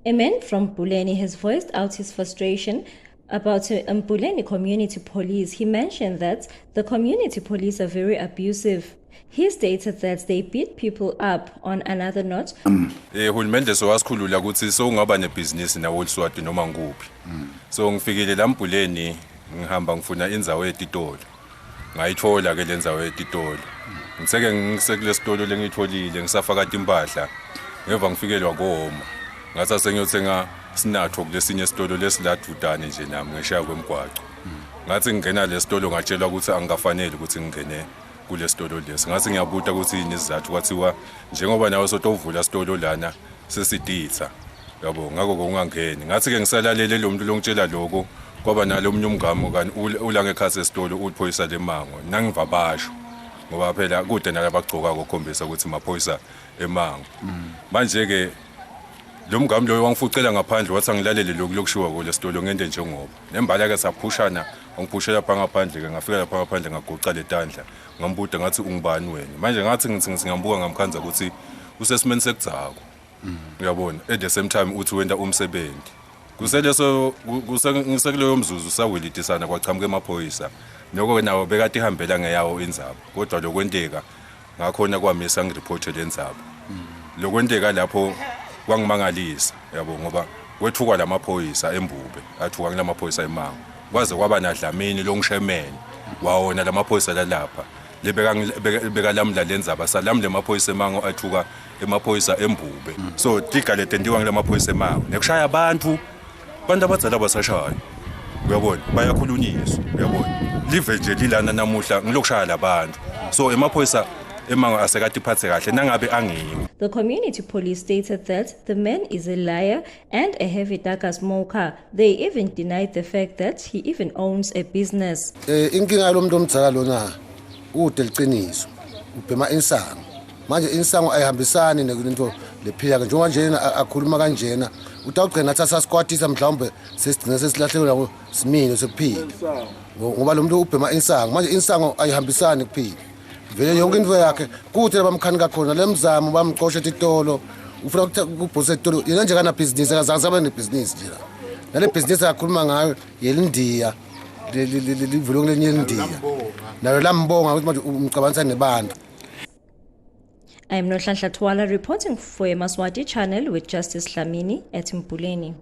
A man from Mbhuleni has voiced out his frustration about Mbhuleni community police. He mentioned that the community police are very abusive. He stated that they beat people up. On another note, uhulumende sowasikhulula ukuthi sowungaba nebhizinisi nawo oliswati noma ngikuphi. So ngifikile la Mbhuleni ngihamba ngifuna indzawo yetitolo. Ngayithola ke lendzawo yetitolo. Ngiseke ngisekule sitolo lengitholile ngisafaka impahla. Ngeva ngifikelwa ngoma. Ngasa sengiyothenga sinatho kulesinye sitolo lesiladudane nje nami ngeshaya kwemgwaco. Ngathi ngingena lesitolo ngatshelwa ukuthi angafanele ukuthi ngingene kule sitolo lesi. Ngathi ngiyabuta ukuthi yini izathu kwathiwa njengoba nawe sotovula sitolo lana sesiditha. Yabo ngako kungangeni. Ngathi ke ngisalalele lo muntu longitshela lokho kwaba nalomnye umngamo kani ula ngekhasi esitolo uliphoyisa lemango. Nangiva basho. Ngoba phela kude nalabagcoka kokhombisa ukuthi maphoyisa emango. Manje ke lo mngamo lo wangifucela ngaphandle wathi angilalele lokhu lokushiwa kule sitolo ngende njengoba nembala ke saphushana ngiphushela pha ngaphandle ke ngafika lapha ngaphandle ngagoqa letandla ngambuda ngathi ungubani wena manje ngathi ngingambuka ngamkhanza ukuthi usesimeni sekudzako uyabona at the same time uthi wenda umsebenzi kuseleso ngisekuleyo mzuzu sawelidisana kwachamuke emaphoyisa noko nawo bekade ihambela ngeyawo indzaba kodwa lokwenteka ngakhona kwamisa ngireport lendzaba lokwenteka lapho kwangimangalisa yabo ngoba wethuka lamaphoyisa embube athuka kulamaphoyisa emango kwaze kwaba nadlamini longishemene wawona lamaphoyisa lalapha lebeka lamla lenzaba salamle emaphoyisa emango athuka emaphoyisa embube so tiga letendiwa ngelamaphoyisa emango nekushaya abantu abadzala basashaya uyabona bayakhulunyiswa uyabona live nje lilana namuhla ngilokushaya labantu so emaphoyisa emango asekade iphathe kahle nangabe angiwo. The community police stated that the man is a liar and a heavy dagger smoker. They even denied the fact that he even owns a business. Inkinga lo muntu omdzala lona ude liqiniso ubhema insango manje insango ayihambisani nekunto lephila njengoba nje akhuluma kanjena utawugcina athi asasikwatisa mhlawumbe sesigcina sesilahlekela similo sekuphila ngoba lo muntu ubhema insango manje insango ayihambisani kuphila vele yonke into yakhe kuthi bamkhani kakhona lemzamo bamqosha etitolo ufuna ukubhosa etitolo yena nje kana business akazabe nebusiness nje nale business akakhuluma ngayo yelindiya livulong lenye elindiya nayo lambonga ukuthi manje umcabanisa nebantu. I am Nohlanhla Twala reporting for Maswati channel with Justice Dlamini at Mbhuleni.